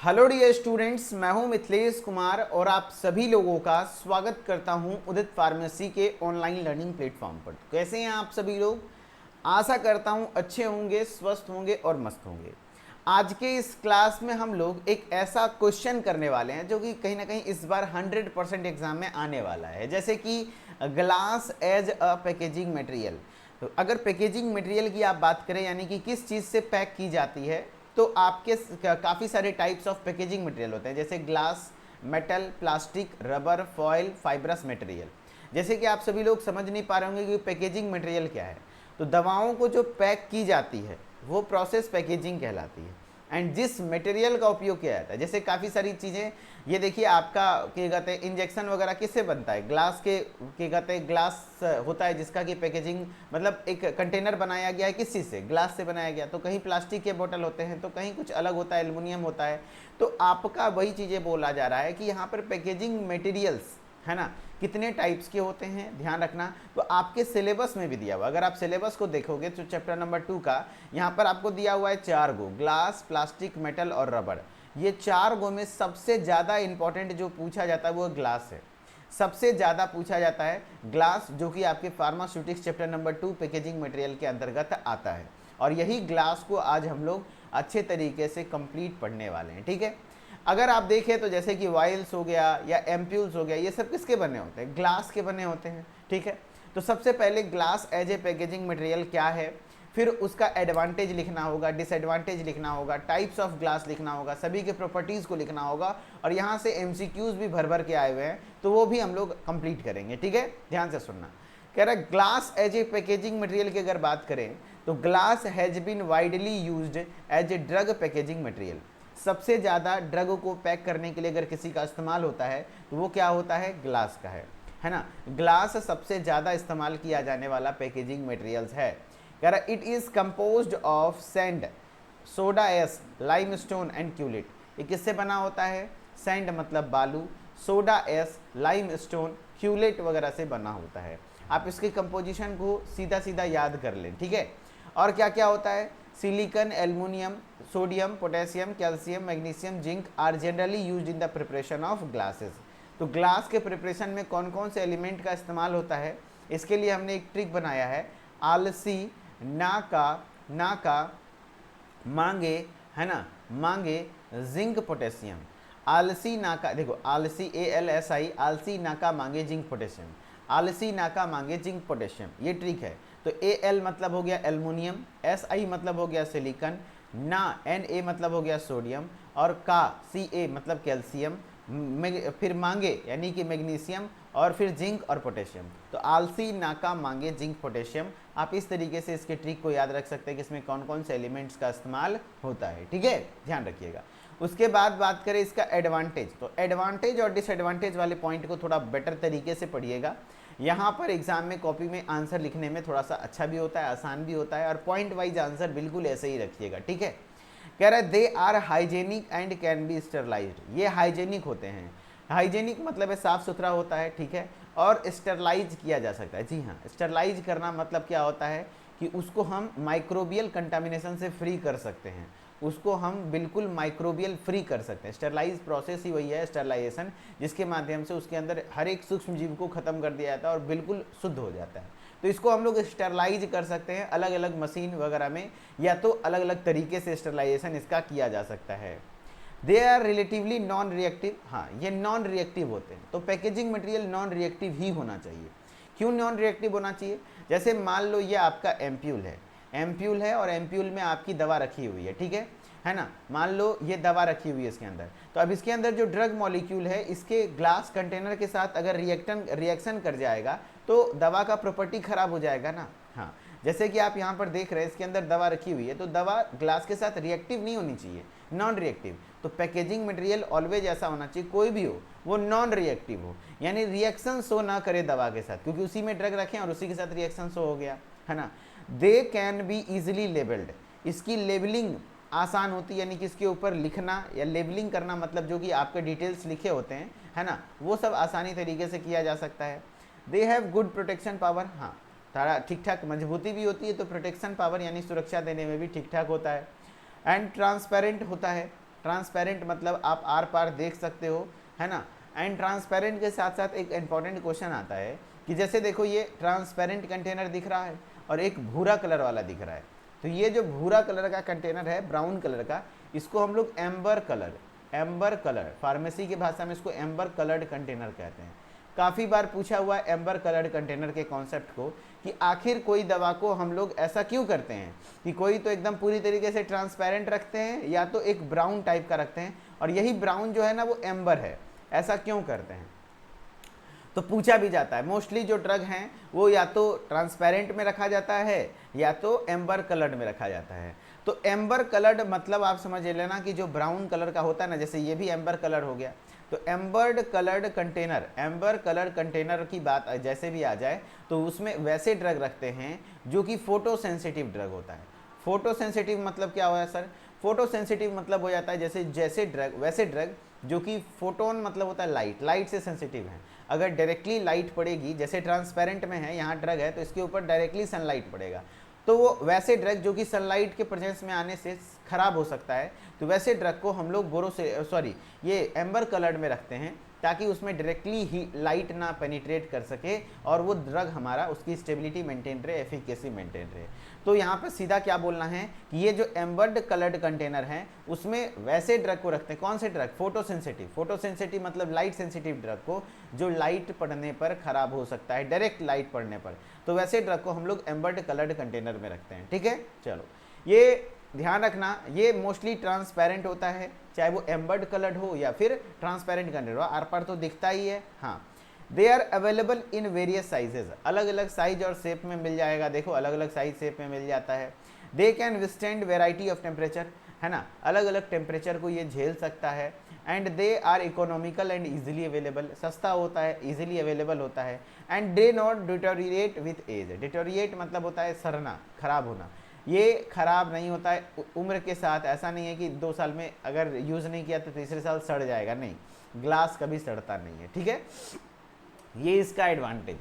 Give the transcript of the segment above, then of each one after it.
Hello dear students, मैं हूं मिथिलेश कुमार और आप सभी लोगों का स्वागत करता हूं उदित फार्मेसी के ऑनलाइन लर्निंग प्लेटफॉर्म पर। कैसे हैं आप सभी लोग? आशा करता हूं अच्छे होंगे, स्वस्थ होंगे और मस्त होंगे। आज के इस क्लास में हम लोग एक ऐसा क्वेश्चन करने वाले हैं जो कि कहीं ना कहीं इस बार 100% एग्जाम में आने वाला है, जैसे कि glass as a packaging material. तो अगर पैकेजिंग मटेरियल की आप बात करें, यानी कि किस चीज़ से पैक की जाती है, तो आपके काफ़ी सारे टाइप्स ऑफ पैकेजिंग मटेरियल होते हैं, जैसे glass, metal, plastic, rubber, foil, fibrous material. जैसे कि आप सभी लोग समझ नहीं पा रहे होंगे कि पैकेजिंग मटेरियल क्या है। तो दवाओं को जो पैक की जाती है वो प्रोसेस पैकेजिंग कहलाती है। एंड जिस मटेरियल का उपयोग किया जाता है, जैसे काफ़ी सारी चीज़ें, ये देखिए आपका क्या कहते हैं, इंजेक्शन वगैरह किससे बनता है? ग्लास के क्या कहते हैं, ग्लास होता है जिसका कि पैकेजिंग मतलब एक कंटेनर बनाया गया है, किस चीज़ से? ग्लास से बनाया गया। तो कहीं प्लास्टिक के बोतल होते हैं, तो कहीं कुछ अलग होता है, एल्युमिनियम होता है। तो आपका वही चीज़ें बोला जा रहा है कि यहाँ पर पैकेजिंग मटेरियल्स है ना, कितने टाइप्स के होते हैं, ध्यान रखना। तो आपके सिलेबस में भी दिया हुआ, अगर आप सिलेबस को देखोगे तो चैप्टर नंबर 2 का यहाँ पर आपको दिया हुआ है 4 गो, ग्लास, प्लास्टिक, मेटल और रबड़। ये 4 गो में सबसे ज़्यादा इंपॉर्टेंट जो पूछा जाता है वो ग्लास है। सबसे ज़्यादा पूछा जाता है ग्लास, जो कि आपके pharmaceutics chapter number 2 packaging material के अंतर्गत आता है। और यही ग्लास को आज हम लोग अच्छे तरीके से कंप्लीट पढ़ने वाले हैं, ठीक है। अगर आप देखें तो जैसे कि वाइल्स हो गया या एम्प्यूल्स हो गया, ये सब किसके बने होते हैं? ग्लास के बने होते हैं, ठीक है। तो सबसे पहले glass as a packaging material क्या है, फिर उसका एडवांटेज लिखना होगा, डिसएडवांटेज लिखना होगा, टाइप्स ऑफ ग्लास लिखना होगा, सभी के प्रॉपर्टीज़ को लिखना होगा, और यहाँ से एमसीक्यूज भी भर भर के आए हुए हैं, तो वो भी हम लोग कंप्लीट करेंगे, ठीक है। ध्यान से सुनना। कह रहा है glass as a packaging material की अगर बात करें तो glass has been widely used as a drug packaging material. सबसे ज़्यादा ड्रग को पैक करने के लिए अगर किसी का इस्तेमाल होता है तो वो क्या होता है? ग्लास का है ना। ग्लास सबसे ज़्यादा इस्तेमाल किया जाने वाला पैकेजिंग मटेरियल्स है। कह रहा it is composed of sand, soda ash, limestone and cullet. ये किससे बना होता है? सैंड मतलब बालू, सोडा एस, लाइमस्टोन, क्यूलेट वगैरह से बना होता है। आप इसकी कंपोजिशन को सीधा सीधा याद कर लें, ठीक है। और क्या क्या होता है? Silicon, aluminium, sodium, potassium, calcium, magnesium, zinc are generally used in the preparation of glasses. तो ग्लास के प्रिपरेशन में कौन कौन से एलिमेंट का इस्तेमाल होता है, इसके लिए हमने एक ट्रिक बनाया है। आलसी, नाका, नाका, मांगे, है ना, मांगे, जिंक, पोटेशियम। आलसी नाका, देखो आलसी ALSI, आलसी नाका मांगे जिंक पोटेशियम, आलसी नाका मांगे जिंक पोटेशियम, ये ट्रिक है। तो AL मतलब हो गया एल्युमिनियम, SI मतलब हो गया सिलिकॉन, ना Na मतलब हो गया सोडियम, और का Ca मतलब कैल्शियम, फिर मांगे यानी कि मैग्नीशियम, और फिर जिंक और पोटेशियम। तो आलसी नाका मांगे जिंक पोटेशियम। आप इस तरीके से इसके ट्रिक को याद रख सकते हैं कि इसमें कौन कौन से एलिमेंट्स का इस्तेमाल होता है, ठीक है, ध्यान रखिएगा। उसके बाद बात करें इसका एडवांटेज, तो एडवांटेज और डिसएडवांटेज वाले पॉइंट को थोड़ा बेटर तरीके से पढ़िएगा। यहाँ पर एग्जाम में कॉपी में आंसर लिखने में थोड़ा सा अच्छा भी होता है, आसान भी होता है, और पॉइंट वाइज आंसर बिल्कुल ऐसे ही रखिएगा, ठीक है। कह रहा है they are hygienic and can be sterilised. ये हाइजेनिक होते हैं, हाइजेनिक मतलब है साफ सुथरा होता है, ठीक है, और स्टरलाइज किया जा सकता है। जी हाँ, स्टरलाइज करना मतलब क्या होता है कि उसको हम माइक्रोबियल कंटामिनेशन से फ्री कर सकते हैं, उसको हम बिल्कुल माइक्रोबियल फ्री कर सकते हैं। स्टरलाइज प्रोसेस ही वही है, स्टरलाइजेशन, जिसके माध्यम से उसके अंदर हर एक सूक्ष्म जीव को खत्म कर दिया जाता है और बिल्कुल शुद्ध हो जाता है। तो इसको हम लोग स्टरलाइज कर सकते हैं अलग अलग मशीन वगैरह में, या तो अलग अलग तरीके से स्टरलाइजेशन इसका किया जा सकता है। They are relatively non reactive, हाँ ये नॉन रिएक्टिव होते हैं। तो पैकेजिंग मटेरियल नॉन रिएक्टिव ही होना चाहिए। क्यों नॉन रिएक्टिव होना चाहिए? जैसे मान लो ये आपका एम्प्यूल है, एम्प्यूल है और एम्प्यूल में आपकी दवा रखी हुई है, ठीक है ना। मान लो ये दवा रखी हुई है इसके अंदर, तो अब इसके अंदर जो ड्रग मॉलिक्यूल है इसके ग्लास कंटेनर के साथ अगर रिएक्शन कर जाएगा तो दवा का प्रॉपर्टी खराब हो जाएगा ना। हाँ, जैसे कि आप यहाँ पर देख रहे हैं इसके अंदर दवा रखी हुई है, तो दवा ग्लास के साथ रिएक्टिव नहीं होनी चाहिए, नॉन रिएक्टिव। तो पैकेजिंग मटेरियल ऑलवेज ऐसा होना चाहिए, कोई भी हो वो नॉन रिएक्टिव हो, यानी रिएक्शन शो ना करे दवा के साथ, क्योंकि उसी में ड्रग रखें और उसी के साथ रिएक्शन शो हो गया, है ना। They can be easily labelled, इसकी लेबलिंग आसान होती है, यानी कि इसके ऊपर लिखना या लेबलिंग करना, मतलब जो कि आपके डिटेल्स लिखे होते हैं, है ना, वो सब आसानी तरीके से किया जा सकता है। They have good protection power, हाँ सारा ठीक ठाक मजबूती भी होती है, तो प्रोटेक्शन पावर यानी सुरक्षा देने में भी ठीक ठाक होता है। एंड ट्रांसपेरेंट होता है, ट्रांसपेरेंट मतलब आप आर पार देख सकते हो, है ना। एंड ट्रांसपेरेंट के साथ साथ एक इंपॉर्टेंट क्वेश्चन आता है कि जैसे देखो ये ट्रांसपेरेंट कंटेनर दिख रहा है और एक भूरा कलर वाला दिख रहा है, तो ये जो भूरा कलर का कंटेनर है, ब्राउन कलर का, इसको हम लोग एम्बर कलर फार्मेसी की भाषा में इसको एम्बर कलर्ड कंटेनर कहते हैं। काफ़ी बार पूछा हुआ है एम्बर कलर्ड कंटेनर के कॉन्सेप्ट को कि आखिर कोई दवा को हम लोग ऐसा क्यों करते हैं कि कोई तो एकदम पूरी तरीके से ट्रांसपेरेंट रखते हैं या तो एक ब्राउन टाइप का रखते हैं, और यही ब्राउन जो है ना वो एम्बर है, ऐसा क्यों करते हैं। तो पूछा भी जाता है। मोस्टली जो ड्रग हैं वो या तो ट्रांसपेरेंट में रखा जाता है या तो एम्बर कलर्ड में रखा जाता है। तो एम्बर कलर्ड मतलब आप समझ लेना कि जो ब्राउन कलर का होता है ना, जैसे ये भी एम्बर कलर हो गया, तो एम्बर कलर कंटेनर की बात जैसे भी आ जाए तो उसमें वैसे ड्रग रखते हैं जो कि फोटो सेंसिटिव ड्रग होता है। फोटो सेंसिटिव मतलब क्या हुआ सर? फोटो सेंसिटिव मतलब हो जाता है जैसे ड्रग वैसे ड्रग जो कि फोटोन मतलब होता है लाइट से सेंसिटिव है। अगर डायरेक्टली लाइट पड़ेगी, जैसे ट्रांसपेरेंट में है, यहाँ ड्रग है तो इसके ऊपर डायरेक्टली सनलाइट पड़ेगा, तो वो वैसे ड्रग जो कि सनलाइट के प्रेजेंस में आने से खराब हो सकता है, तो वैसे ड्रग को हम लोग ये एम्बर कलर्ड में रखते हैं ताकि उसमें डायरेक्टली ही लाइट ना पेनिट्रेट कर सके और वो ड्रग हमारा उसकी स्टेबिलिटी मेंटेन रहे, एफिकेसी मेंटेन रहे। तो यहाँ पर सीधा क्या बोलना है कि ये जो एम्बर्ड कलर्ड कंटेनर हैं उसमें वैसे ड्रग को रखते हैं। कौन से ड्रग? फोटो सेंसिटिव मतलब लाइट सेंसिटिव ड्रग को, जो लाइट पड़ने पर खराब हो सकता है, डायरेक्ट लाइट पड़ने पर, तो वैसे ड्रग को हम लोग एम्बर्ड कलर्ड कंटेनर में रखते हैं। ठीक है, चलो ये ध्यान रखना, ये मोस्टली ट्रांसपेरेंट होता है, चाहे वो एम्बर्ड कलर्ड हो या फिर ट्रांसपेरेंट कंटेनर हो, आर पार तो दिखता ही है। हाँ, they are available in various sizes, अलग अलग साइज और शेप में मिल जाएगा। देखो अलग अलग साइज शेप में मिल जाता है। They can withstand variety of temperature, है ना, अलग अलग टेम्परेचर को ये झेल सकता है। And they are economical and easily available, सस्ता होता है, इजीली अवेलेबल होता है। And they not deteriorate with age, deteriorate मतलब होता है सड़ना, खराब होना, ये खराब नहीं होता है उम्र के साथ। ऐसा नहीं है कि 2 साल में अगर यूज़ नहीं किया तो तीसरे साल सड़ जाएगा, नहीं, ग्लास कभी सड़ता नहीं है। ठीक है, ये इसका एडवांटेज।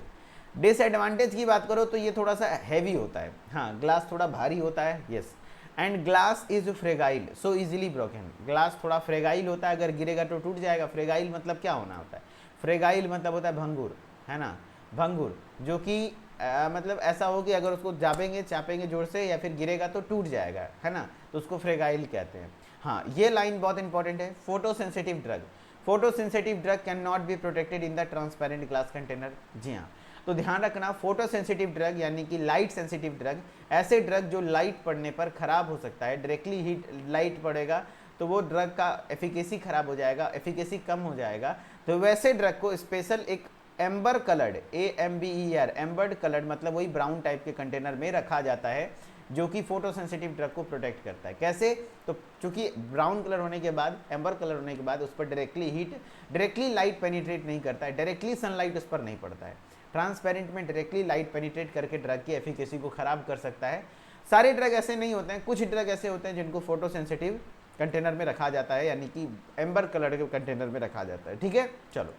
डिसएडवांटेज की बात करो तो ये थोड़ा सा हैवी होता है, हाँ, ग्लास थोड़ा भारी होता है, yes. And glass is fragile so easily broken, glass थोड़ा फ्रेगाइल होता है, अगर गिरेगा तो टूट जाएगा। फ्रेगाइल मतलब क्या होना होता है? फ्रेगाइल मतलब होता है भंगुर, है ना, भंगुर, जो कि मतलब ऐसा हो कि अगर उसको चापेंगे जोर से या फिर गिरेगा तो टूट जाएगा, है ना, तो उसको फ्रेगाइल कहते हैं। हाँ, ये लाइन बहुत इंपॉर्टेंट है। Photo sensitive drug can not be protected in the transparent glass container. जी हाँ, तो ध्यान रखना, फोटो सेंसिटिव ड्रग यानी कि लाइट सेंसिटिव ड्रग, ऐसे ड्रग जो लाइट पड़ने पर खराब हो सकता है, डायरेक्टली हीट लाइट पड़ेगा तो वो ड्रग का एफिकेसी खराब हो जाएगा, एफिकेसी कम हो जाएगा। तो वैसे ड्रग को स्पेशल एक एम्बर कलर्ड, AMBER, एम्बर्ड कलर्ड मतलब वही ब्राउन टाइप के कंटेनर में रखा जाता है जो कि फोटो सेंसिटिव ड्रग को प्रोटेक्ट करता है। कैसे? तो चूंकि ब्राउन कलर होने के बाद, एम्बर कलर होने के बाद उस पर डायरेक्टली लाइट पेनिट्रेट नहीं करता है, डायरेक्टली सनलाइट उस पर नहीं पड़ता है। ट्रांसपेरेंट में डायरेक्टली लाइट पेनिट्रेट करके ड्रग की एफिकेसी को खराब कर सकता है। सारे ड्रग ऐसे नहीं होते हैं, कुछ ड्रग ऐसे होते हैं जिनको फोटो सेंसिटिव कंटेनर में रखा जाता है, यानी कि एम्बर कलर के कंटेनर में रखा जाता है। ठीक है, चलो।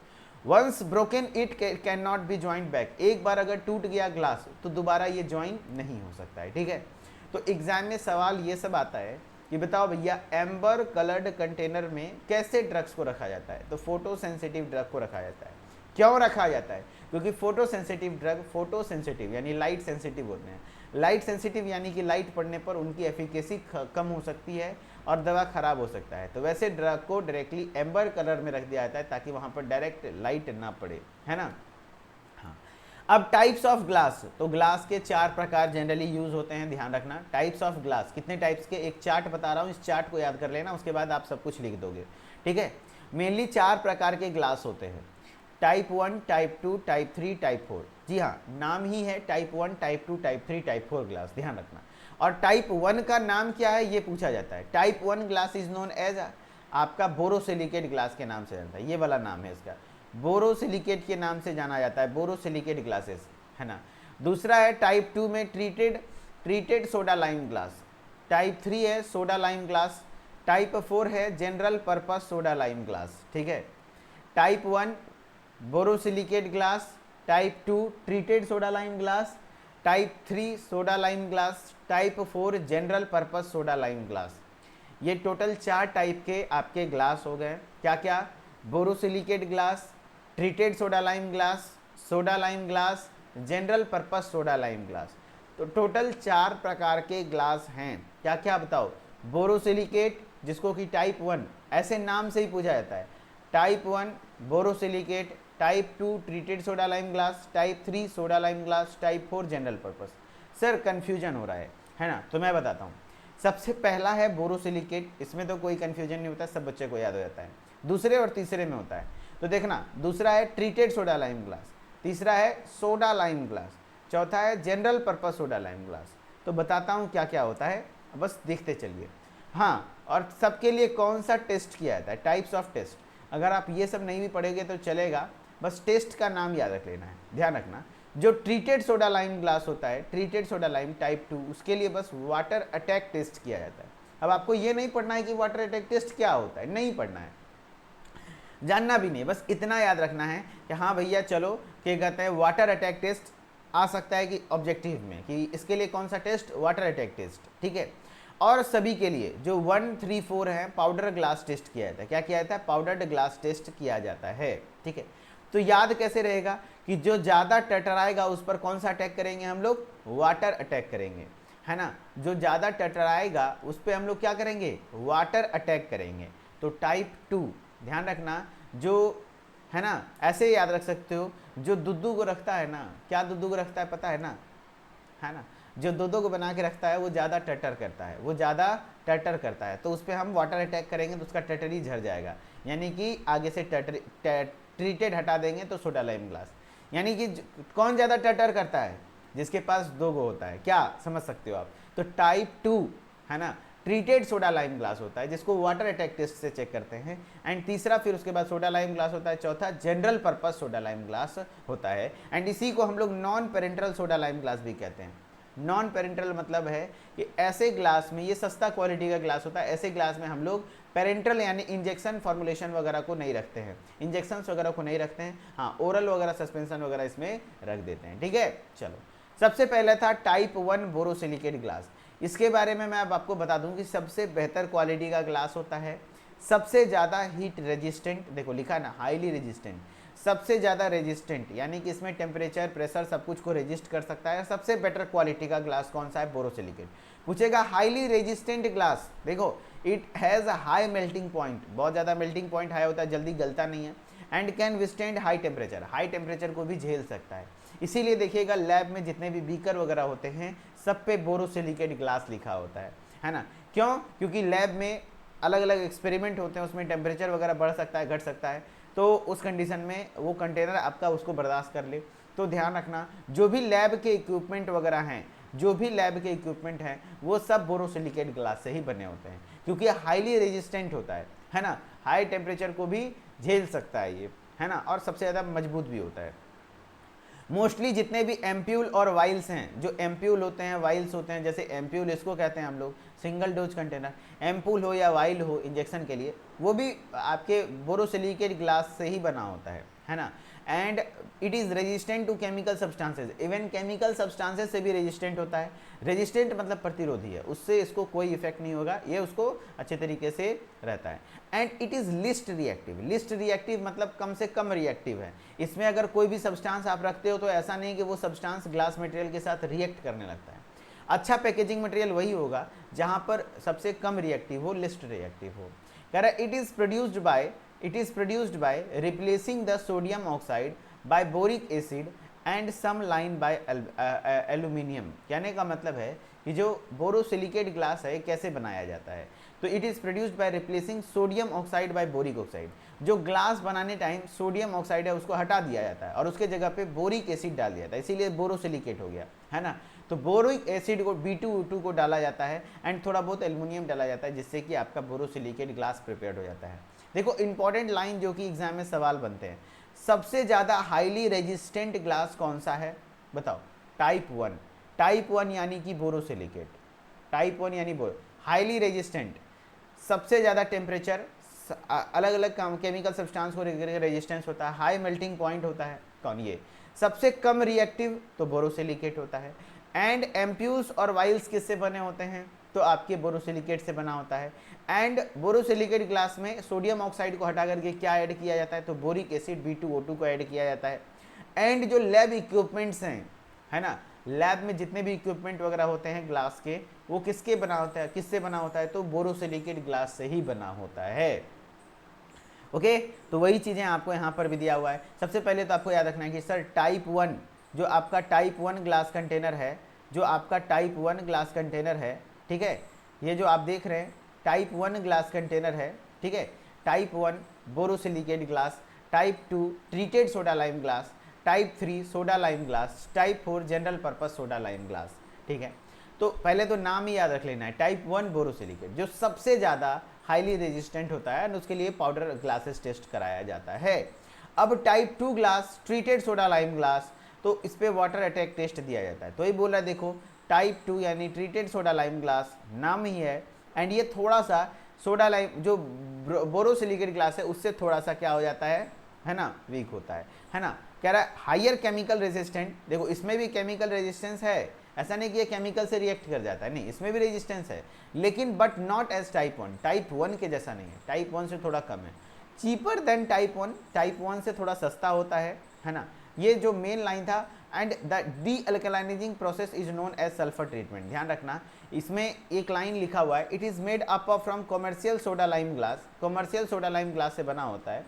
Once broken it can not be joint back, एक बार अगर टूट गया ग्लास तो दोबारा ये ज्वाइन नहीं हो सकता है। ठीक है, तो एग्जाम में सवाल ये सब आता है कि बताओ भैया एम्बर कलर्ड कंटेनर में कैसे ड्रग्स को रखा जाता है? तो फोटो सेंसिटिव ड्रग को रखा जाता है। क्यों रखा जाता है? क्योंकि photo sensitive drug photo sensitive यानी लाइट सेंसिटिव होते हैं। लाइट सेंसिटिव यानी कि लाइट पड़ने पर उनकी एफिकेसी कम हो सकती है और दवा खराब हो सकता है। तो वैसे ड्रग को डायरेक्टली एम्बर कलर में रख दिया जाता है ताकि वहाँ पर डायरेक्ट लाइट ना पड़े, है ना। हाँ, अब टाइप्स ऑफ ग्लास, तो ग्लास के 4 प्रकार जनरली यूज होते हैं, ध्यान रखना। टाइप्स ऑफ ग्लास, कितने टाइप्स के, एक चार्ट बता रहा हूँ, इस चार्ट को याद कर लेना, उसके बाद आप सब कुछ लिख दोगे। ठीक है, मेनली 4 प्रकार के ग्लास होते हैं, टाइप 1, टाइप 2, टाइप 3, टाइप 4। जी हाँ, नाम ही है type 1, type 2, type 3, type 4 glass, ध्यान रखना। और टाइप 1 का नाम क्या है ये पूछा जाता है। Type 1 glass is known as आपका बोरोसिलिकेट ग्लास के नाम से जानता है, ये वाला नाम है इसका, बोरोसिलिकेट के नाम से जाना जाता है, बोरोसिलिकेट ग्लासेस, है ना। दूसरा है टाइप 2 में treated soda lime glass. Type 3 है सोडा लाइम ग्लास। टाइप 4 है general purpose soda lime glass. ठीक है, type 1 borosilicate glass, type 2 treated soda lime glass, type 3 soda lime glass, type 4 general purpose soda lime glass. ये total 4 type के आपके glass हो गए। क्या क्या? Borosilicate glass, treated soda lime glass, soda lime glass, general purpose soda lime glass. तो total 4 प्रकार के ग्लास हैं। क्या क्या बताओ? बोरोसिलिकेट, जिसको कि टाइप 1 ऐसे नाम से ही पूछा जाता है, type 1 borosilicate, type 2 treated soda lime glass, type 3 soda lime glass, type 4 general purpose. Sir confusion हो रहा है ना? तो मैं बताता हूँ। सबसे पहला है बोरोसिलिकेट, इसमें तो कोई कन्फ्यूजन नहीं होता, सब बच्चे को याद हो जाता है। दूसरे और तीसरे में होता है। तो देखना, दूसरा है ट्रीटेड सोडा लाइम ग्लास, तीसरा है सोडा लाइम ग्लास, चौथा है general purpose soda lime glass. तो बताता हूँ क्या क्या होता है, बस देखते चलिए। हाँ, और सबके लिए कौन सा टेस्ट किया जाता है, टाइप्स ऑफ टेस्ट। अगर आप ये सब नहीं भी पढ़ेंगे तो चलेगा, बस टेस्ट का नाम याद रख लेना है। ध्यान रखना, जो ट्रीटेड सोडा लाइम ग्लास होता है, ट्रीटेड सोडा लाइम टाइप 2, उसके लिए बस वाटर अटैक टेस्ट किया जाता है। अब आपको ये नहीं पढ़ना है कि वाटर अटैक टेस्ट क्या होता है, नहीं पढ़ना है, जानना भी नहीं, बस इतना याद रखना है कि हाँ भैया चलो, क्या कहते हैं, वाटर अटैक टेस्ट आ सकता है कि ऑब्जेक्टिव में, कि इसके लिए कौन सा टेस्ट, वाटर अटैक टेस्ट, ठीक है। और सभी के लिए जो 1, 3, 4 है, पाउडर ग्लास टेस्ट किया जाता है। क्या किया जाता है? पाउडर्ड ग्लास टेस्ट किया जाता है, ठीक है। तो याद कैसे रहेगा कि जो ज़्यादा टटराएगा उस पर कौन सा अटैक करेंगे हम लोग, वाटर अटैक करेंगे, है ना। जो ज़्यादा टटराएगा उस पर हम लोग क्या करेंगे, वाटर अटैक करेंगे। तो टाइप 2 ध्यान रखना, जो है ना, ऐसे याद रख सकते हो, जो दुद्धू को रखता है ना, क्या दुद्धू को रखता है पता है ना, जो दूधों को बना के रखता है वो ज़्यादा टटर करता है, वो ज़्यादा टटर करता है, तो उस पर हम वाटर अटैक करेंगे तो उसका टटर ही झड़ जाएगा, यानी कि आगे से ट्रीटेड हटा देंगे तो सोडा लाइम ग्लास। यानी कि कौन ज़्यादा टटर करता है, जिसके पास 2 गो होता है, क्या समझ सकते हो आप। तो टाइप 2 है ना, ट्रीटेड सोडा लाइम ग्लास होता है, जिसको वाटर अटैक टेस्ट से चेक करते हैं। एंड तीसरा फिर उसके बाद सोडा लाइम ग्लास होता है, चौथा general purpose soda lime glass होता है। एंड इसी को हम लोग non parental soda lime glass भी कहते हैं। नॉन पेरेंटल मतलब है कि ऐसे ग्लास में, ये सस्ता क्वालिटी का ग्लास होता है, ऐसे ग्लास में हम लोग पेरेंटल यानी इंजेक्शन फॉर्मुलेशन वगैरह को नहीं रखते हैं, इंजेक्शन वगैरह को नहीं रखते हैं, हाँ ओरल वगैरह सस्पेंशन वगैरह इसमें रख देते हैं, ठीक है। चलो, सबसे पहले था टाइप 1 बोरोसिलिकेट ग्लास। इसके बारे में मैं अब आपको बता दूं कि सबसे बेहतर क्वालिटी का ग्लास होता है, सबसे ज़्यादा हीट रेजिस्टेंट, देखो लिखा ना, हाईली रेजिस्टेंट, सबसे ज़्यादा रेजिस्टेंट, यानी कि इसमें टेम्परेचर प्रेशर सब कुछ को रेजिस्ट कर सकता है। सबसे बेटर क्वालिटी का ग्लास कौन सा है, बोरोसिलिकेट। पूछेगा हाईली रेजिस्टेंट ग्लास, देखो it has a high melting point, बहुत ज़्यादा मेल्टिंग पॉइंट हाई होता है, जल्दी गलता नहीं है। And can withstand high temperature, high temperature को भी झेल सकता है। इसीलिए देखिएगा लैब में जितने भी बीकर वगैरह होते हैं सब पे बोरोसिलिकेट ग्लास लिखा होता है ना। क्यों? क्योंकि लैब में अलग अलग एक्सपेरिमेंट होते हैं, उसमें टेम्परेचर वगैरह बढ़ सकता है, घट सकता है, तो उस कंडीशन में वो कंटेनर आपका उसको बर्दाश्त कर ले। तो ध्यान रखना, जो भी लैब के इक्विपमेंट वगैरह हैं, जो भी लैब के इक्विपमेंट हैं वो सब बोरोसिलिकेट ग्लास से ही बने होते हैं, क्योंकि हाईली रेजिस्टेंट होता है ना, हाई टेम्परेचर को भी झेल सकता है ये, है ना, और सबसे ज़्यादा मजबूत भी होता है। मोस्टली जितने भी एम्प्यूल और वाइल्स हैं, जो एम्प्यूल होते हैं, वाइल्स होते हैं, जैसे एम्प्यूल इसको कहते हैं हम लोग सिंगल डोज कंटेनर, एम्पूल हो या वाइल हो इंजेक्शन के लिए, वो भी आपके बोरोसिलिकेट ग्लास से ही बना होता है ना। And it is resistant to chemical substances, even chemical substances से भी रेजिस्टेंट होता है। रेजिस्टेंट मतलब प्रतिरोधी है, उससे इसको कोई इफेक्ट नहीं होगा, ये उसको अच्छे तरीके से रहता है। And it is least reactive, least reactive मतलब कम से कम रिएक्टिव है। इसमें अगर कोई भी सब्सटेंस आप रखते हो तो ऐसा नहीं कि वो सब्सटेंस ग्लास मटेरियल के साथ रिएक्ट करने लगता है। अच्छा पैकेजिंग मटेरियल वही होगा जहाँ पर सबसे कम रिएक्टिव हो, लिस्ट रिएक्टिव हो। कह रहा है it is produced by replacing the sodium oxide by boric acid and some line by aluminium। कहने का मतलब है कि जो बोरोसिलिकेट ग्लास है कैसे बनाया जाता है, तो it is produced by replacing sodium oxide by boric oxide. जो ग्लास बनाने टाइम सोडियम ऑक्साइड है उसको हटा दिया जाता है और उसके जगह पे बोरिक एसिड डाल दिया जाता है, इसीलिए बोरोसिलिकेट हो गया, है ना। तो बोरिक एसिड को B2O2 को डाला जाता है एंड थोड़ा बहुत एल्युमिनियम डाला जाता है, जिससे कि आपका बोरोसिलिकेट ग्लास प्रिपेयर्ड हो जाता है। देखो इंपॉर्टेंट लाइन जो कि एग्जाम में सवाल बनते हैं, सबसे ज़्यादा हाईली रेजिस्टेंट ग्लास कौन सा है बताओ, टाइप 1। टाइप 1 यानी कि बोरोसिलिकेट, टाइप 1 यानी हाईली रेजिस्टेंट, सबसे ज़्यादा टेम्परेचर, अलग अलग केमिकल सब्सटेंस को रेजिस्टेंस होता है, हाई मेल्टिंग पॉइंट होता है, कौन ये, सबसे कम रिएक्टिव तो बोरोसिलिकेट होता है। एंड एम्प्यूल्स और वाइल्स किससे बने होते हैं, तो आपके बोरोसिलिकेट से बना होता है। एंड बोरोसिलिकेट ग्लास में सोडियम ऑक्साइड को हटा करके क्या ऐड किया जाता है, तो बोरिक एसिड B2O2 को ऐड किया जाता है। एंड जो लैब इक्विपमेंट्स हैं, है ना, लैब में जितने भी इक्विपमेंट वगैरह होते हैं ग्लास के, वो किसके बना होता है, किससे बना होता है, तो बोरोसिलिकेट ग्लास से ही बना होता है। ओके, तो वही चीज़ें आपको यहाँ पर भी दिया हुआ है। सबसे पहले तो आपको याद रखना है कि सर टाइप 1 जो आपका टाइप 1 ग्लास कंटेनर है, जो आपका टाइप 1 ग्लास कंटेनर है, ठीक है, ये जो आप देख रहे हैं टाइप 1 ग्लास कंटेनर है, ठीक है, type 1 borosilicate glass, type 2 treated soda lime glass, type 3 soda lime glass, type 4 general purpose soda lime glass, ठीक है। तो पहले तो नाम ही याद रख लेना है, टाइप 1 बोरोसिलिकेट जो सबसे ज़्यादा हाईली रेजिस्टेंट होता है, उसके लिए पाउडर ग्लासेस टेस्ट कराया जाता है। अब type 2 glass treated soda lime glass, तो इस पे वाटर अटैक टेस्ट दिया जाता है। तो ये बोल रहा है देखो टाइप 2 यानी ट्रीटेड सोडा लाइम ग्लास नाम ही है, एंड ये थोड़ा सा सोडा लाइम जो बोरोसिलिकेट ग्लास है उससे थोड़ा सा क्या हो जाता है ना, वीक होता है ना। कह रहा है हायर केमिकल रेजिस्टेंट, देखो इसमें भी केमिकल रेजिस्टेंस है, ऐसा नहीं कि ये केमिकल से रिएक्ट कर जाता है, नहीं, इसमें भी रेजिस्टेंस है, लेकिन but not as type 1, type 1 के जैसा नहीं है, टाइप 1 से थोड़ा कम है। चीपर देन टाइप 1, टाइप 1 से थोड़ा सस्ता होता है ना। ये जो मेन लाइन था, and the dealkalinizing process is known as sulphur treatment. ध्यान रखना, इसमें एक लाइन लिखा हुआ है, it is made up from commercial soda lime glass, commercial soda lime glass से बना होता है,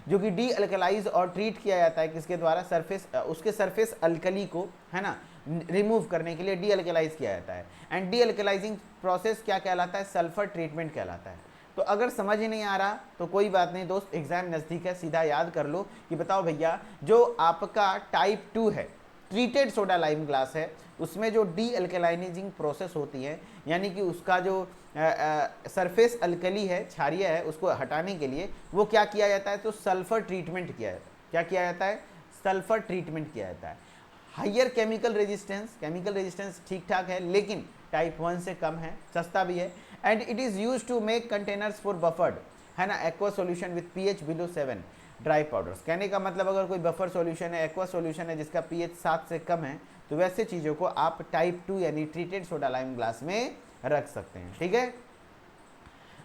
जो कि डी अल्कलाइज और ट्रीट किया जाता है किसके द्वारा, सरफेस, उसके सरफेस अल्कली को, है ना, रिमूव करने के लिए डी अल्कलाइज किया जाता है। एंड डी अल्कलाइजिंग प्रोसेस क्या कहलाता है, सल्फर ट्रीटमेंट कहलाता है। तो अगर समझ ही नहीं आ रहा तो कोई बात नहीं दोस्त, एग्जाम नज़दीक है, सीधा याद कर लो कि बताओ भैया जो आपका टाइप 2 है, ट्रीटेड सोडा लाइम ग्लास है, उसमें जो डी अल्कलाइनिजिंग प्रोसेस होती है, यानी कि उसका जो सरफेस अल्कली है, क्षारीय है, उसको हटाने के लिए वो क्या किया जाता है, तो सल्फर ट्रीटमेंट किया जाता है। क्या किया जाता है, सल्फर ट्रीटमेंट किया जाता है। हाइयर केमिकल रेजिस्टेंस ठीक ठाक है, लेकिन टाइप 1 से कम है, सस्ता भी है। And it is use to make containers for buffered, है ना, aqua solution with pH below 7 dry powders. कहने का मतलब अगर कोई बफर सॉल्यूशन है, एक्वा सॉल्यूशन है जिसका pH 7 से कम है, तो वैसे चीज़ों को आप टाइप 2 यानी ट्रीटेड सोडा लाइम ग्लास में रख सकते हैं, ठीक है।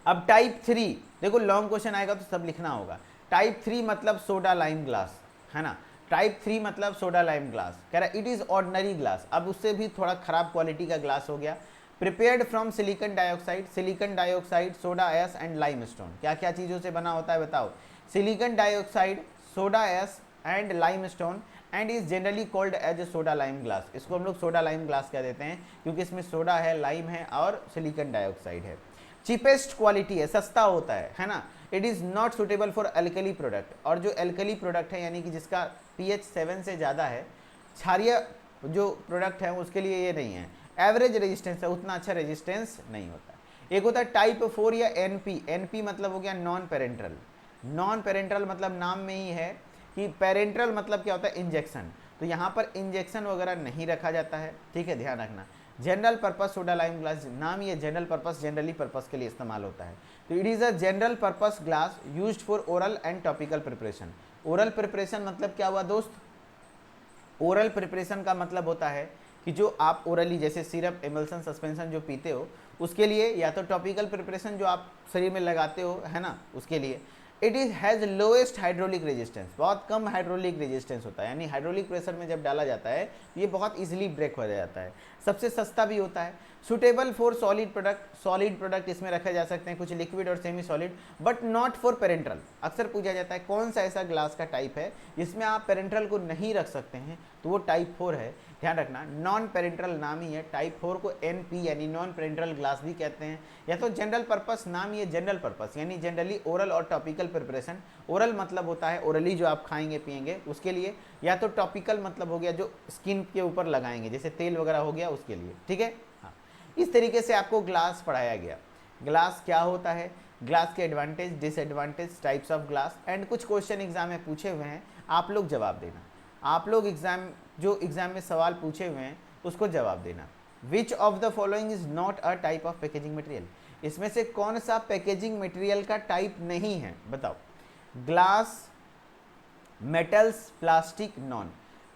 अब टाइप 3, देखो लॉन्ग क्वेश्चन आएगा तो सब लिखना होगा। टाइप 3 मतलब सोडा लाइम ग्लास, है ना, टाइप 3 मतलब सोडा लाइम ग्लास। कह रहा है इट इज़ ऑर्डिनरी ग्लास, अब उससे भी थोड़ा खराब क्वालिटी का ग्लास हो गया। Prepared from silicon dioxide, soda ash and limestone. क्या क्या चीज़ों से बना होता है बताओ, silicon dioxide, soda ash and limestone, and is generally called as a soda lime glass. इसको हम लोग सोडा लाइम ग्लास कह देते हैं क्योंकि इसमें सोडा है, लाइम है और सिलिकॉन डाइऑक्साइड है। चीपेस्ट क्वालिटी है, सस्ता होता है ना। It is not suitable for alkali product, और जो एल्कली प्रोडक्ट है यानी कि जिसका pH 7 से ज़्यादा है, क्षारीय जो प्रोडक्ट है उसके लिए ये नहीं है। एवरेज रेजिस्टेंस है, उतना अच्छा रेजिस्टेंस नहीं होता। एक होता है टाइप 4 या NP मतलब हो गया नॉन पेरेंट्रल मतलब नाम में ही है कि पेरेंट्रल मतलब क्या होता है, इंजेक्शन। तो यहाँ पर इंजेक्शन वगैरह नहीं रखा जाता है, ठीक है, ध्यान रखना। General purpose soda lime glass, नाम ये जनरल पर्पस, जनरली पर्पस के लिए इस्तेमाल होता है। तो it is a general purpose glass used for oral and topical preparation. Oral preparation मतलब क्या हुआ दोस्त, ओरल प्रिपरेशन का मतलब होता है कि जो आप ओरली जैसे सिरप, एमल्सन, सस्पेंशन जो पीते हो उसके लिए, या तो टॉपिकल प्रिपरेशन जो आप शरीर में लगाते हो, है ना, उसके लिए। It is has lowest hydraulic resistance, बहुत कम हाइड्रोलिक रेजिस्टेंस होता है, यानी हाइड्रोलिक प्रेशर में जब डाला जाता है तो ये बहुत इजीली ब्रेक हो जाता है। सबसे सस्ता भी होता है। सुटेबल फॉर सॉलिड प्रोडक्ट इसमें रखे जा सकते हैं, कुछ लिक्विड और semi solid, but not for parenteral. अक्सर पूछा जाता है कौन सा ऐसा ग्लास का टाइप है जिसमें आप पेरेंट्रल को नहीं रख सकते हैं, तो वो टाइप 4 है। ध्यान रखना, नॉन पेरेंट्रल नाम ही है। टाइप 4 को NP यानी नॉन पेरेंट्रल ग्लास भी कहते हैं, या तो जनरल पर्पस, नाम ये जनरल पर्पस यानी जनरली ओरल और टॉपिकल प्रिपरेशन। ओरल मतलब होता है ओरली जो आप खाएंगे पिएंगे उसके लिए, या तो टॉपिकल मतलब हो गया जो स्किन के ऊपर लगाएंगे, जैसे तेल वगैरह हो गया उसके लिए, ठीक है। हाँ, इस तरीके से आपको ग्लास पढ़ाया गया। ग्लास क्या होता है, ग्लास के advantage, disadvantage, types of glass, and कुछ क्वेश्चन एग्जाम में पूछे हुए हैं, आप लोग जवाब देना। आप लोग एग्जाम में सवाल पूछे हुए हैं उसको जवाब देना। Which of the following is not a type of packaging material, इसमें से कौन सा पैकेजिंग मटेरियल का टाइप नहीं है बताओ। Glass, metals, plastic, non.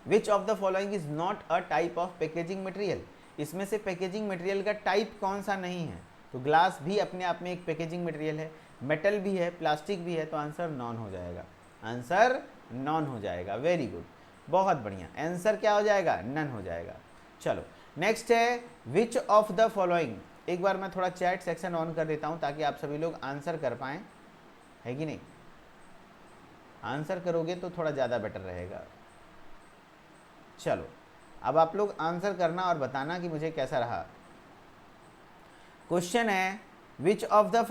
Which of the following is not a type of packaging material, इसमें से पैकेजिंग मटेरियल का टाइप कौन सा नहीं है। तो ग्लास भी अपने आप में एक पैकेजिंग मटेरियल है, मेटल भी है, प्लास्टिक भी है, तो आंसर नॉन हो जाएगा, आंसर नॉन हो जाएगा। वेरी गुड, बहुत बढ़िया, आंसर क्या हो जाएगा, नन हो जाएगा। चलो नेक्स्ट है विच ऑफ द फॉलोइंग। एक बार मैं थोड़ा चैट सेक्शन ऑन कर देता हूँ ताकि आप सभी लोग आंसर कर पाएँ, है कि नहीं? आंसर करोगे तो थोड़ा ज़्यादा बेटर रहेगा। चलो अब आप लोग आंसर करना और बताना कि मुझे कैसा रहा। क्वेश्चन है which of the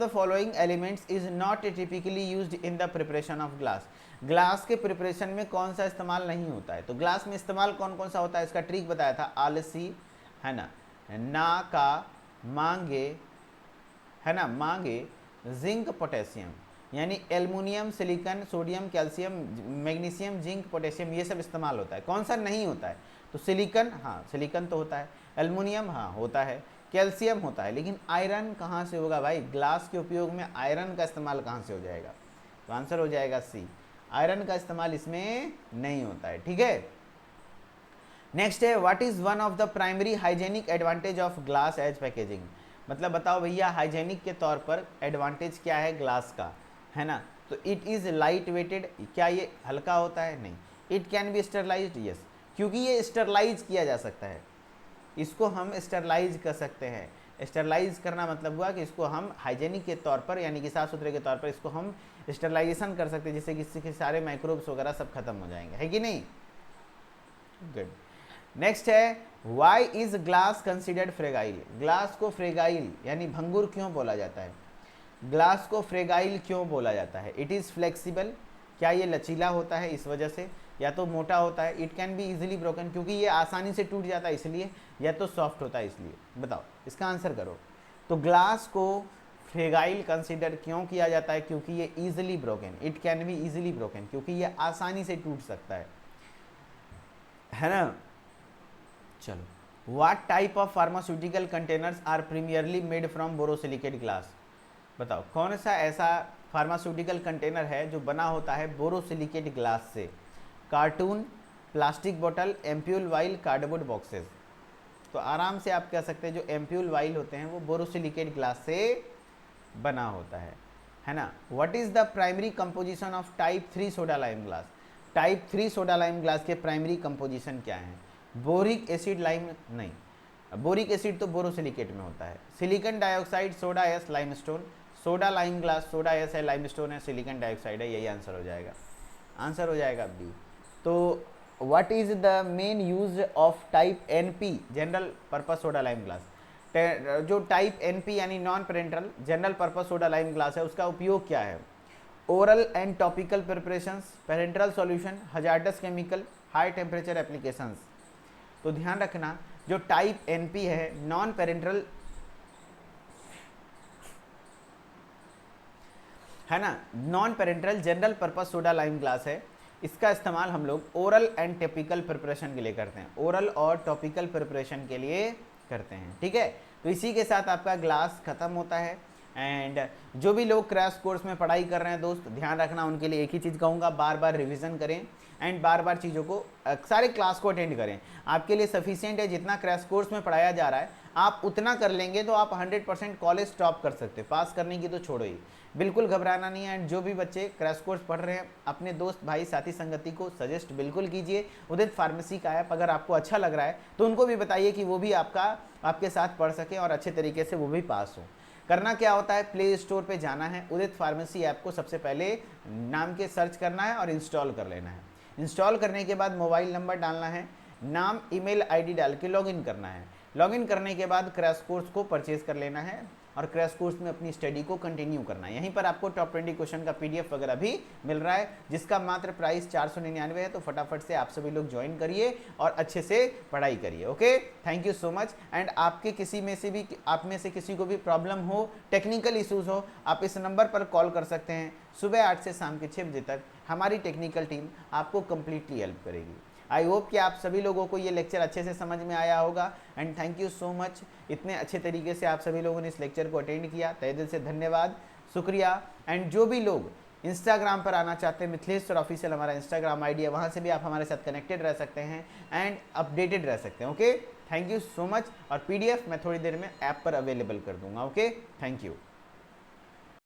following elements is not typically used in the preparation of glass. Glass के प्रिपरेशन में कौन सा इस्तेमाल नहीं होता है? तो ग्लास में इस्तेमाल कौन कौन सा होता है, इसका ट्रिक बताया था, आलसी, है ना का, मांगे, है ना, मांगे, जिंक, पोटेशियम, यानी aluminium, silicon, sodium, calcium, magnesium, zinc, potassium, ये सब इस्तेमाल होता है। कौन सा नहीं होता है? तो सिलिकॉन, हाँ सिलिकॉन तो होता है, एल्युमिनियम हाँ होता है, कैल्शियम होता है, लेकिन आयरन कहाँ से होगा भाई? ग्लास के उपयोग में आयरन का इस्तेमाल कहाँ से हो जाएगा? तो आंसर हो जाएगा सी, आयरन का इस्तेमाल इसमें नहीं होता है। ठीक है, नेक्स्ट है what is one of the primary hygienic advantage of glass as packaging. मतलब बताओ भैया हाइजेनिक के तौर पर एडवांटेज क्या है ग्लास का, है ना? तो इट इज लाइट वेटेड, क्या ये हल्का होता है? नहीं। It can be sterilised, yes, क्योंकि ये स्टरलाइज किया जा सकता है, इसको हम स्टरलाइज कर सकते हैं। स्टरलाइज करना मतलब हुआ कि इसको हम हाइजेनिक के तौर पर यानी कि साफ सुथरे के तौर पर इसको हम स्टरलाइजेशन कर सकते हैं, जिससे कि इसके सारे माइक्रोब्स वगैरह सब खत्म हो जाएंगे, है कि नहीं? गुड। नेक्स्ट है why is glass considered fragile. Glass को फ्रेगाइल यानी भंगुर क्यों बोला जाता है? ग्लास को फ्रेगाइल क्यों बोला जाता है? इट इज़ फ्लेक्सिबल, क्या ये लचीला होता है इस वजह से, या तो मोटा होता है, it can be easily broken क्योंकि ये आसानी से टूट जाता है इसलिए, या तो सॉफ्ट होता है इसलिए। बताओ इसका आंसर करो। तो ग्लास को फ्रेगाइल कंसिडर क्यों किया जाता है? क्योंकि ये easily broken, it can be easily broken, क्योंकि ये आसानी से टूट सकता है ना? चलो what type of pharmaceutical containers are primarily made from borosilicate glass. बताओ कौन सा ऐसा फार्मास्यूटिकल कंटेनर है जो बना होता है बोरोसिलिकेट ग्लास से? कार्टून, प्लास्टिक बोतल, एम्प्यूल वाइल, कार्डबोर्ड बॉक्सेस। तो आराम से आप कह सकते हैं जो एम्प्यूल वाइल होते हैं वो बोरोसिलिकेट ग्लास से बना होता है ना? What is the primary composition of type 3 soda lime glass. Type 3 soda lime glass के प्राइमरी कंपोजिशन क्या है? बोरिक एसिड, लाइम नहीं, बोरिक एसिड तो बोरोसिलिकेट में होता है, silicon dioxide, soda ash, limestone. Soda lime glass, soda S है, limestone है, सिलिकॉन डाइऑक्साइड है, यही आंसर हो जाएगा, आंसर हो जाएगा बी। तो what is the main use of type NP, general purpose soda lime glass. जो टाइप एनपी यानी non parental general purpose soda lime glass है उसका उपयोग क्या है? Oral and topical preparations, parental solution, hazardous chemical, high temperature applications. तो ध्यान रखना जो टाइप एनपी है नॉन पेरेंटल, है ना, non parental general purpose soda lime glass है, इसका इस्तेमाल हम लोग ओरल एंड टॉपिकल प्रिपरेशन के लिए करते हैं, ओरल और टॉपिकल प्रिपरेशन के लिए करते हैं। ठीक है, तो इसी के साथ आपका ग्लास खत्म होता है। एंड जो भी लोग क्रैश कोर्स में पढ़ाई कर रहे हैं दोस्त, ध्यान रखना उनके लिए एक ही चीज़ कहूँगा, बार बार रिवीजन करें एंड बार बार चीज़ों को सारे क्लास को अटेंड करें। आपके लिए सफिशिएंट है जितना क्रैश कोर्स में पढ़ाया जा रहा है, आप उतना कर लेंगे तो आप 100% कॉलेज टॉप कर सकते हैं, पास करने की तो छोड़ो ही, बिल्कुल घबराना नहीं है। एंड जो भी बच्चे क्रैश कोर्स पढ़ रहे हैं अपने दोस्त भाई साथी संगति को सजेस्ट बिल्कुल कीजिए उदित फार्मेसी का ऐप, अगर आपको अच्छा लग रहा है तो उनको भी बताइए कि वो भी आपके साथ पढ़ सकें और अच्छे तरीके से वो भी पास हो। करना क्या होता है, प्ले स्टोर पे जाना है, उदित फार्मेसी ऐप को सबसे पहले नाम के सर्च करना है और इंस्टॉल कर लेना है। इंस्टॉल करने के बाद मोबाइल नंबर डालना है, नाम ईमेल आईडी डाल के लॉगिन करना है। लॉगिन करने के बाद क्रैश कोर्स को परचेज कर लेना है और क्रैश कोर्स में अपनी स्टडी को कंटिन्यू करना है। यहीं पर आपको टॉप 20 क्वेश्चन का पीडीएफ वगैरह भी मिल रहा है, जिसका मात्र प्राइस 499 है। तो फटाफट से आप सभी लोग ज्वाइन करिए और अच्छे से पढ़ाई करिए। Okay, thank you so much. And आपके किसी में से भी, आप में से किसी को भी प्रॉब्लम हो, टेक्निकल इशूज़ हो, आप इस नंबर पर कॉल कर सकते हैं। सुबह 8 से शाम के 6 बजे तक हमारी टेक्निकल टीम आपको कम्प्लीटली हेल्प करेगी। आई होप कि आप सभी लोगों को ये लेक्चर अच्छे से समझ में आया होगा। And thank you so much, इतने अच्छे तरीके से आप सभी लोगों ने इस लेक्चर को अटेंड किया, तहे दिल से धन्यवाद, शुक्रिया। एंड जो भी लोग इंस्टाग्राम पर आना चाहते हैं, मिथिलेश्वर ऑफिशियल हमारा इंस्टाग्राम आईडी है, वहाँ से भी आप हमारे साथ कनेक्टेड रह सकते हैं एंड अपडेटेड रह सकते हैं। Okay, thank you so much. और पीडीएफ मैं थोड़ी देर में ऐप पर अवेलेबल कर दूंगा। Okay, thank you.